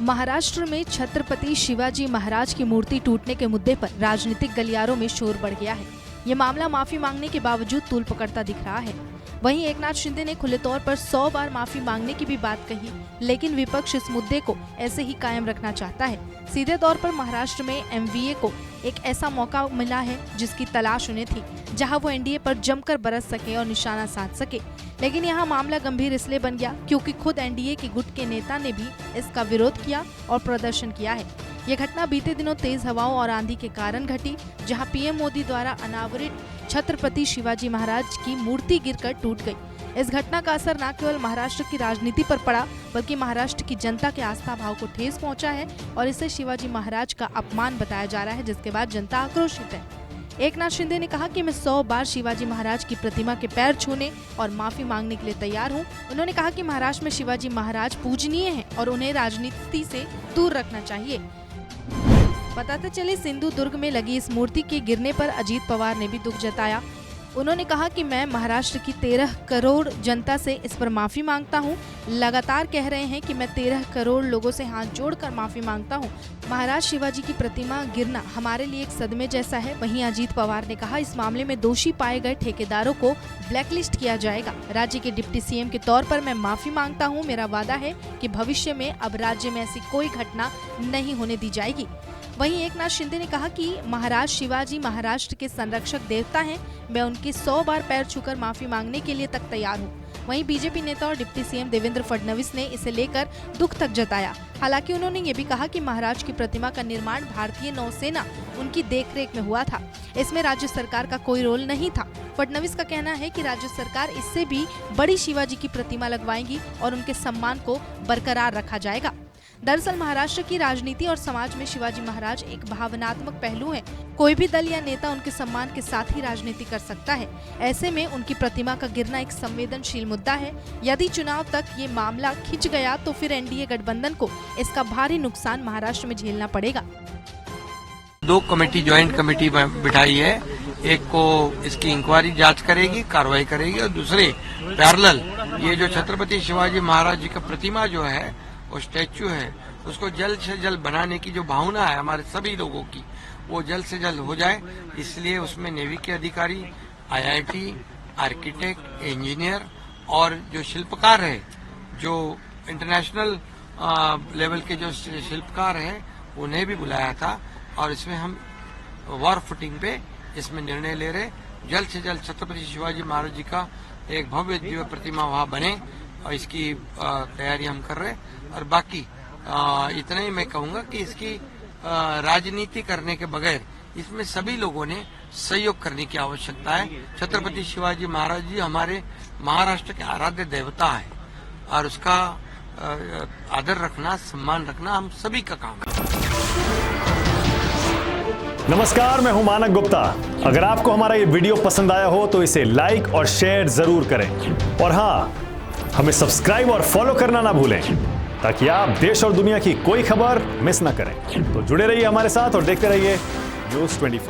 महाराष्ट्र में छत्रपति शिवाजी महाराज की मूर्ति टूटने के मुद्दे पर राजनीतिक गलियारों में शोर बढ़ गया है। ये मामला माफी मांगने के बावजूद तूल पकड़ता दिख रहा है। वहीं एकनाथ शिंदे ने खुले तौर पर 100 बार माफी मांगने की भी बात कही, लेकिन विपक्ष इस मुद्दे को ऐसे ही कायम रखना चाहता है। सीधे तौर पर महाराष्ट्र में एमवीए को एक ऐसा मौका मिला है जिसकी तलाश उन्हें थी, जहां वो एनडीए पर जमकर बरस सके और निशाना साध सके। लेकिन यहाँ मामला गंभीर इसलिए बन गया क्योंकि खुद एनडीए के गुट के नेता ने भी इसका विरोध किया और प्रदर्शन किया है। ये घटना बीते दिनों तेज हवाओं और आंधी के कारण घटी, जहां पीएम मोदी द्वारा अनावरित छत्रपति शिवाजी महाराज की मूर्ति गिरकर टूट गई। इस घटना का असर न केवल महाराष्ट्र की राजनीति पर पड़ा, बल्कि महाराष्ट्र की जनता के आस्था भाव को ठेस पहुंचा है और इसे शिवाजी महाराज का अपमान बताया जा रहा है, जिसके बाद जनता आक्रोशित है। एकनाथ शिंदे ने कहा कि मैं 100 बार शिवाजी महाराज की प्रतिमा के पैर छूने और माफी मांगने के लिए तैयार हूं। उन्होंने कहा कि महाराष्ट्र में शिवाजी महाराज पूजनीय हैं और उन्हें राजनीति से दूर रखना चाहिए। बताते चले, सिंधुदुर्ग में लगी इस मूर्ति के गिरने पर अजीत पवार ने भी दुख जताया। उन्होंने कहा कि मैं महाराष्ट्र की 13 करोड़ जनता से इस पर माफी मांगता हूं। लगातार कह रहे हैं कि मैं 13 करोड़ लोगों से हाथ जोड़कर माफी मांगता हूं। महाराज शिवाजी की प्रतिमा गिरना हमारे लिए एक सदमे जैसा है। वहीं अजीत पवार ने कहा, इस मामले में दोषी पाए गए ठेकेदारों को ब्लैकलिस्ट किया जाएगा। राज्य के डिप्टी सीएम के तौर पर मैं माफी मांगता हूँ। मेरा वादा है कि भविष्य में अब राज्य में ऐसी कोई घटना नहीं होने दी जाएगी। वहीं एकनाथ शिंदे ने कहा कि महाराज शिवाजी महाराष्ट्र के संरक्षक देवता हैं। मैं उनके 100 बार पैर छूकर माफी मांगने के लिए तक तैयार हूं। वहीं बीजेपी नेता और डिप्टी सीएम देवेंद्र फडणवीस ने इसे लेकर दुख तक जताया। हालांकि उन्होंने ये भी कहा कि महाराज की प्रतिमा का निर्माण भारतीय नौसेना उनकी देखरेख में हुआ था। इसमें राज्य सरकार का कोई रोल नहीं था। फडणवीस का कहना है कि राज्य सरकार इससे भी बड़ी शिवाजी की प्रतिमा लगवाएगी और उनके सम्मान को बरकरार रखा जाएगा। दरअसल महाराष्ट्र की राजनीति और समाज में शिवाजी महाराज एक भावनात्मक पहलू है। कोई भी दल या नेता उनके सम्मान के साथ ही राजनीति कर सकता है। ऐसे में उनकी प्रतिमा का गिरना एक संवेदनशील मुद्दा है। यदि चुनाव तक ये मामला खिंच गया तो फिर एनडीए गठबंधन को इसका भारी नुकसान महाराष्ट्र में झेलना पड़ेगा। 2 कमेटी ज्वाइंट कमेटी बिठाई है। एक को इसकी इंक्वायरी जांच करेगी, कार्रवाई करेगी, और दूसरे पैरेलल ये जो छत्रपति शिवाजी महाराज जी का प्रतिमा जो है, वो स्टैच्यू है, उसको जल्द से जल्द बनाने की जो भावना है हमारे सभी लोगों की, वो जल्द से जल्द हो जाए। इसलिए उसमें नेवी के अधिकारी, आईआईटी, आर्किटेक्ट, इंजीनियर और जो शिल्पकार है, जो इंटरनेशनल लेवल के जो शिल्पकार हैं, उन्हें भी बुलाया था। और इसमें हम वॉर फुटिंग पे इसमें निर्णय ले रहे, जल्द से जल्द छत्रपति शिवाजी महाराज जी का एक भव्य दिव्य प्रतिमा वहाँ बने, और इसकी तैयारी हम कर रहे हैं। और बाकी इतना ही मैं कहूंगा कि इसकी राजनीति करने के बगैर इसमें सभी लोगों ने सहयोग करने की आवश्यकता है। छत्रपति शिवाजी महाराज जी हमारे महाराष्ट्र के आराध्य देवता है और उसका आदर रखना, सम्मान रखना हम सभी का काम है। नमस्कार, मैं हूं मानक गुप्ता। अगर आपको हमारा ये वीडियो पसंद आया हो तो इसे लाइक और शेयर जरूर करें, और हाँ, हमें सब्सक्राइब और फॉलो करना ना भूलें, ताकि आप देश और दुनिया की कोई खबर मिस ना करें। तो जुड़े रहिए हमारे साथ और देखते रहिए न्यूज़ 24।